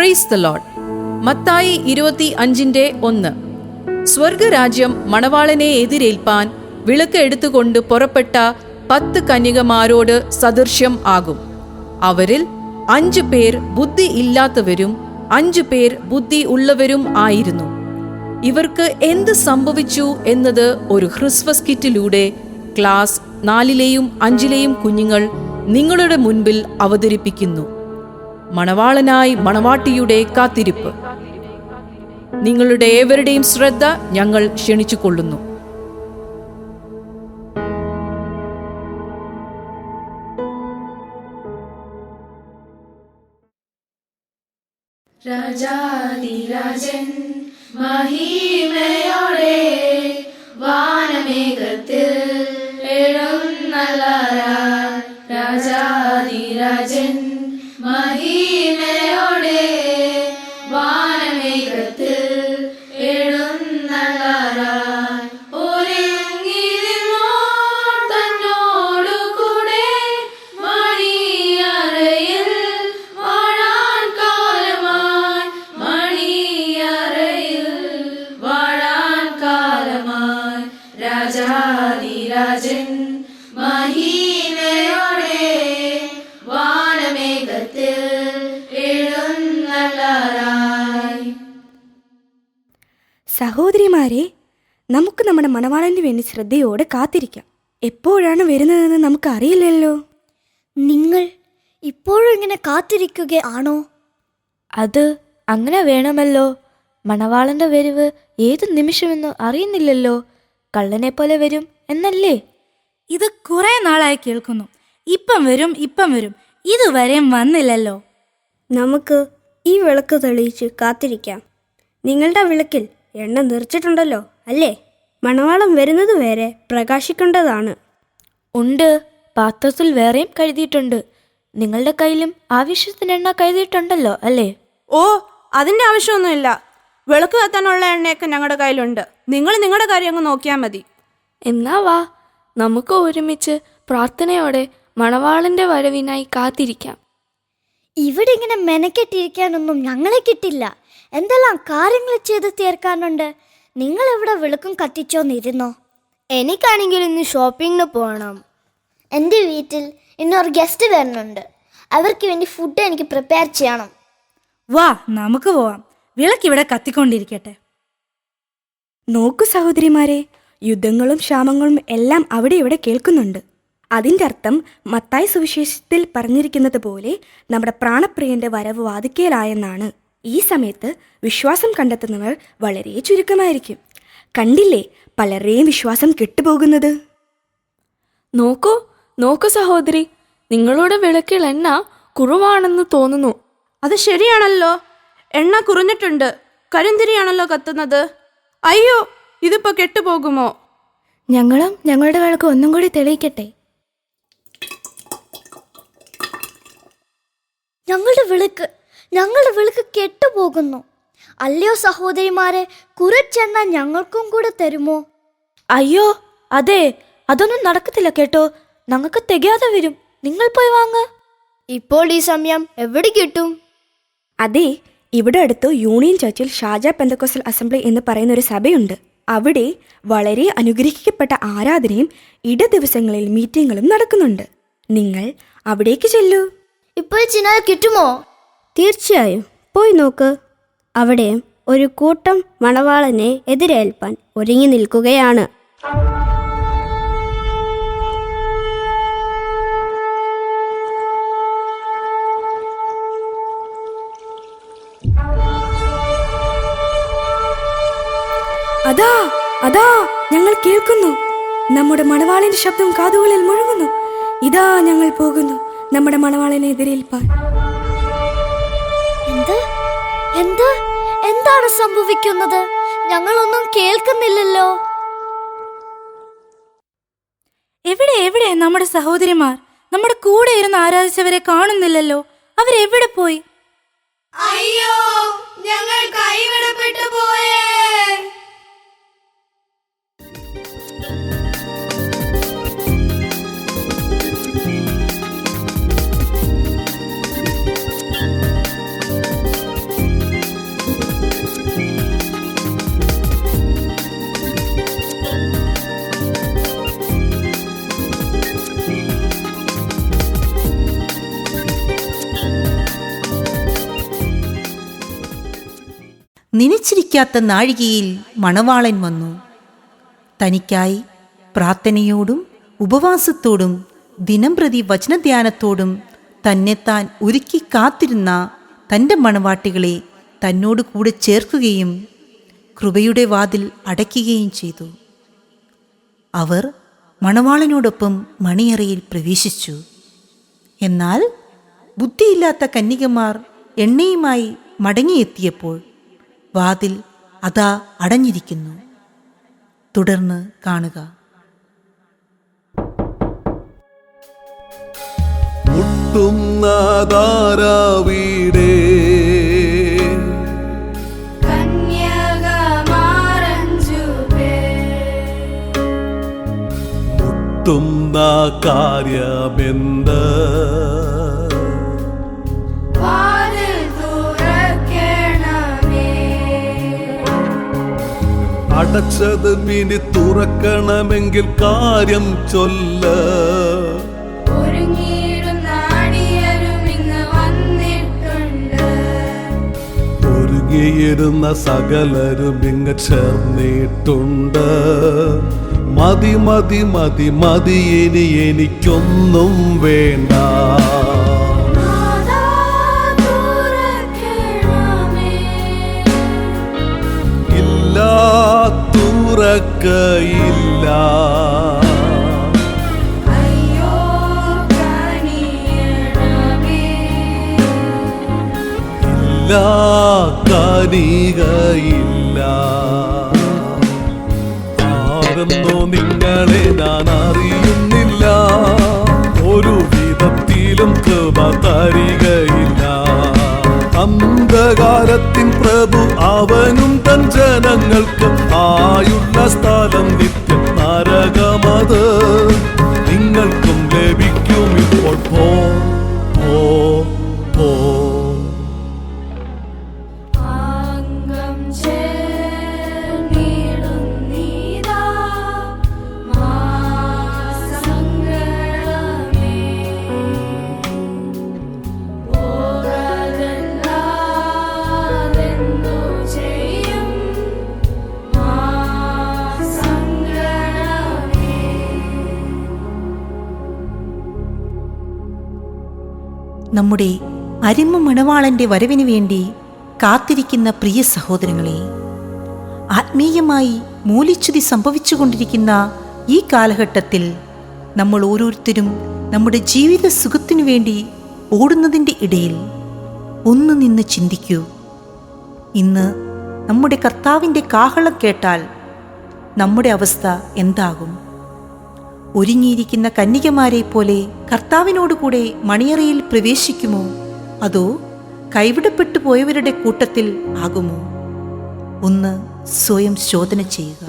Praise the Lord. Mathai 25:1. സ്വർഗരാജ്യം മണവാളനെ എതിരേൽപ്പാൻ വിളക്ക് എടുത്തുകൊണ്ട് പുറപ്പെട്ട 10 കന്യകമാരോട് സദൃശ്യം ആകും. അവരിൽ 5 പേർ ബുദ്ധി ഇല്ലാത്തവരും 5 പേർ ബുദ്ധി ഉള്ളവരും ആയിരുന്നു. ഇവർക്ക് എന്ത് സംഭവിച്ചു എന്നത് ഒരു ഹ്രസ്വ സ്കിറ്റിലൂടെ ക്ലാസ് 4ലെയും 5ലെയും കുഞ്ഞുങ്ങൾ നിങ്ങളുടെ മുൻപിൽ അവതരിപ്പിക്കുന്നു. മണവാളനായി മണവാട്ടിയുടെ കാത്തിരിപ്പ്. നിങ്ങളുടെ ഏവരുടെയും ശ്രദ്ധ ഞങ്ങൾ ക്ഷണിച്ചുകൊള്ളുന്നു. രാജാധിരാജൻ മഹിമയോടെ വാനമേഘത്തിൽ എഴുന്നള്ളാൻ. രാജാധിരാജൻ മഹിമയോടെ വാനമേഘത്തിൽ എഴുന്നള്ളാൻ. ഒരുങ്ങി നിന്നോ തന്നോടു കൂടെ മണിയറയിൽ വാഴാൻ കാലമായി. മണിയറയിൽ വാഴാൻ കാലമായി. രാജാധിരാജൻ മഹിമയോടെ വാനമേഘത്തിൽ എഴുന്നള്ളാൻ. സഹോദരിമാരെ, നമുക്ക് നമ്മുടെ മണവാളന് വേണ്ടി ശ്രദ്ധയോടെ കാത്തിരിക്കാം. എപ്പോഴാണ് വരുന്നതെന്ന് നമുക്ക് അറിയില്ലല്ലോ. നിങ്ങൾ ഇപ്പോഴും ഇങ്ങനെ കാത്തിരിക്കുകയാണോ? അത് അങ്ങനെ വേണമല്ലോ. മണവാളന്റെ വരവ് ഏതു നിമിഷമെന്ന് അറിയുന്നില്ലല്ലോ. കള്ളനെ പോലെ വരും എന്നല്ലേ? ഇത് കുറെ നാളായി കേൾക്കുന്നു. ഇപ്പം വരും ഇതുവരെയും വന്നില്ലല്ലോ. നമുക്ക് ഈ വിളക്ക് തെളിയിച്ച് കാത്തിരിക്കാം. നിങ്ങളുടെ വിളക്കിൽ എണ്ണ നിറച്ചിട്ടുണ്ടല്ലോ അല്ലേ? മണവാളം വരുന്നത് വരെ പ്രകാശിക്കേണ്ടതാണ്. ഉണ്ട്, പാത്രത്തിൽ വേറെയും കഴുതിയിട്ടുണ്ട്. നിങ്ങളുടെ കയ്യിലും ആവശ്യത്തിന് എണ്ണ കഴുതിയിട്ടുണ്ടല്ലോ അല്ലേ? ഓ, അതിന്റെ ആവശ്യമൊന്നുമില്ല. വിളക്ക് കത്താനുള്ള എണ്ണയൊക്കെ ഞങ്ങളുടെ കയ്യിലുണ്ട്. നിങ്ങൾ നിങ്ങളുടെ കാര്യം അങ്ങ് നോക്കിയാൽ മതി. എന്നാ വാ, നമുക്ക് ഒരുമിച്ച് പ്രാർത്ഥനയോടെ മണവാളന്റെ വരവിനായി കാത്തിരിക്കാം. ഇവിടെ ഇങ്ങനെ മെനക്കെട്ടിരിക്കാനൊന്നും ഞങ്ങളെ കിട്ടില്ല. എന്തെല്ലാം കാര്യങ്ങൾ ചെയ്ത് തീർക്കാനുണ്ട്. നിങ്ങൾ ഇവിടെ വിളക്കും കത്തിച്ചോന്നിരുന്നോ? എനിക്കാണെങ്കിൽ ഇന്ന് ഷോപ്പിങ്ങിന് പോകണം. എൻ്റെ വീട്ടിൽ ഇന്നൊരു ഗസ്റ്റ് വരുന്നുണ്ട്. അവർക്ക് വേണ്ടി ഫുഡ് എനിക്ക് പ്രിപ്പയർ ചെയ്യണം. വാ, നമുക്ക് പോവാം. വിളക്കിവിടെ കത്തിക്കൊണ്ടിരിക്കട്ടെ. നോക്കൂ സഹോദരിമാരെ, യുദ്ധങ്ങളും ക്ഷാമങ്ങളും എല്ലാം അവിടെ ഇവിടെ കേൾക്കുന്നുണ്ട്. അതിൻ്റെ അർത്ഥം മത്തായി സുവിശേഷത്തിൽ പറഞ്ഞിരിക്കുന്നത് പോലെ നമ്മുടെ പ്രാണപ്രിയന്റെ വരവ് വാതിക്കലായെന്നാണ്. ഈ സമയത്ത് വിശ്വാസം കണ്ടെത്തുന്നവർ വളരെ ചുരുക്കമായിരിക്കും. കണ്ടില്ലേ പലരെയും വിശ്വാസം കെട്ടുപോകുന്നത്? നോക്കൂ സഹോദരി, നിങ്ങളുടെ വിളക്കിൽ എണ്ണ കുറവാണെന്ന് തോന്നുന്നു. അത് ശരിയാണല്ലോ, എണ്ണ കുറഞ്ഞിട്ടുണ്ട്. കരിന്തിരിയാണല്ലോ കത്തുന്നത്. അയ്യോ, ഇതിപ്പോ കെട്ടുപോകുമോ? ഞങ്ങളും ഞങ്ങളുടെ വിളക്ക് ഒന്നും കൂടി തെളിയിക്കട്ടെ. ഞങ്ങളുടെ വിളക്ക് കെട്ടുപോകുന്നു. അല്ലയോ സഹോദരിമാരെ, കുറച്ചെണ്ണ ഞങ്ങൾക്കും കൂടെ തരുമോ? അയ്യോ, അതെ, അതൊന്നും നടക്കത്തില്ല കേട്ടോ. ഞങ്ങൾക്ക് തികയാതെ വരും. നിങ്ങൾ പോയി വാങ്ങ. ഇപ്പോൾ ഈ സമയം എവിടെ കിട്ടും? അതെ, ഇവിടെ അടുത്ത് യൂണിയൻ ചർച്ചിൽ ഷാജ പെന്തക്കോസ്റ്റൽ അസംബ്ലി എന്ന് പറയുന്ന ഒരു സഭയുണ്ട്. അവിടെ വളരെ അനുഗ്രഹിക്കപ്പെട്ട ആരാധനയും ദിവസങ്ങളിൽ മീറ്റിങ്ങുകളും നടക്കുന്നുണ്ട്. നിങ്ങൾ അവിടേക്ക് ചെല്ലൂ. ഇപ്പോൾ ചിന്നാൽ കിട്ടുമോ? തീർച്ചയായും പോയി നോക്ക്. അവിടെ ഒരു കൂട്ടം മണവാളനെ എതിരേൽപ്പാൻ ഒരുങ്ങി നിൽക്കുകയാണ്. അതാ ഞങ്ങൾ കേൾക്കുന്നു. നമ്മുടെ മണവാളന്റെ ശബ്ദം കാതുകളിൽ മുഴങ്ങുന്നു. ഇതാ ഞങ്ങൾ പോകുന്നു നമ്മുടെ മണവാളനെ എതിരേൽപ്പാൻ. എന്താണ് സംഭവിക്കുന്നത്? ഞങ്ങളൊന്നും കേൾക്കുന്നില്ലല്ലോ. എവിടെ നമ്മുടെ സഹോദരിമാർ? നമ്മുടെ കൂടെ ഇരുന്ന് ആരാധിച്ചവരെ കാണുന്നില്ലല്ലോ. അവരെവിടെ പോയി? അയ്യോ, ഞങ്ങൾ കൈവിടപ്പെട്ടു പോയേ. നനച്ചിരിക്കാത്ത നാഴികയിൽ മണവാളൻ വന്നു. തനിക്കായി പ്രാർത്ഥനയോടും ഉപവാസത്തോടും ദിനംപ്രതി വചനധ്യാനത്തോടും തന്നെത്താൻ ഒരുക്കി കാത്തിരുന്ന തൻ്റെ മണവാട്ടികളെ തന്നോട് കൂടെ ചേർക്കുകയും കൃപയുടെ വാതിൽ അടയ്ക്കുകയും ചെയ്തു. അവർ മണവാളനോടൊപ്പം മണിയറയിൽ പ്രവേശിച്ചു. എന്നാൽ ബുദ്ധിയില്ലാത്ത കന്യകമാർ എണ്ണയുമായി മടങ്ങിയെത്തിയപ്പോൾ വാതിൽ അതാ അടഞ്ഞിരിക്കുന്നു. തുടർന്ന് കാണുക. മുട്ടുന്നതാരാവീടേ മുട്ടുന്ന കാര്യമെന്ത് അടച്ചത് ഇനി തുറക്കണമെങ്കിൽ കാര്യം ചൊല്ല. ഒരുങ്ങിയിരുന്ന സകലരും ഇങ്ങ് ചേർന്നിട്ടുണ്ട്. മതി മതി മതി മതി ഇനി എനിക്കൊന്നും വേണ്ട. ഇല്ല തുറക്കയില്ല. ഇല്ല കനികയില്ല. ആരെന്നോ നിങ്ങളെ ഞാൻ അറിയുന്നില്ല. ഒരു വിധത്തിലും കൃപ തരികയില്ല. അന്ധകാരത്തിൻ പ്രഭു അവനും തൻ ജനങ്ങൾക്ക് ആയുള്ള സ്ഥലം നിത്യം നരകമത് നിങ്ങൾക്കും ലഭിക്കും. ഇപ്പോൾ പോ പോ പോ. നമ്മുടെ അരിമ മണവാളൻ്റെ വരവിന് വേണ്ടി കാത്തിരിക്കുന്ന പ്രിയ സഹോദരങ്ങളെ, ആത്മീയമായി മൂല്യച്യുതി സംഭവിച്ചുകൊണ്ടിരിക്കുന്ന ഈ കാലഘട്ടത്തിൽ നമ്മൾ ഓരോരുത്തരും നമ്മുടെ ജീവിത സുഖത്തിനു വേണ്ടി ഓടുന്നതിൻ്റെ ഇടയിൽ ഒന്ന് നിന്ന് ചിന്തിക്കൂ. ഇന്ന് നമ്മുടെ കർത്താവിൻ്റെ കാഹളം കേട്ടാൽ നമ്മുടെ അവസ്ഥ എന്താകും? ഒരുങ്ങിയിരിക്കുന്ന കന്യകമാരെ പോലെ കർത്താവിനോടുകൂടെ മണിയറയിൽ പ്രവേശിക്കുമോ, അതോ കൈവിടപ്പെട്ടു പോയവരുടെ കൂട്ടത്തിൽ ആകുമോ? ഒന്ന് സ്വയം ശോധന ചെയ്യുക.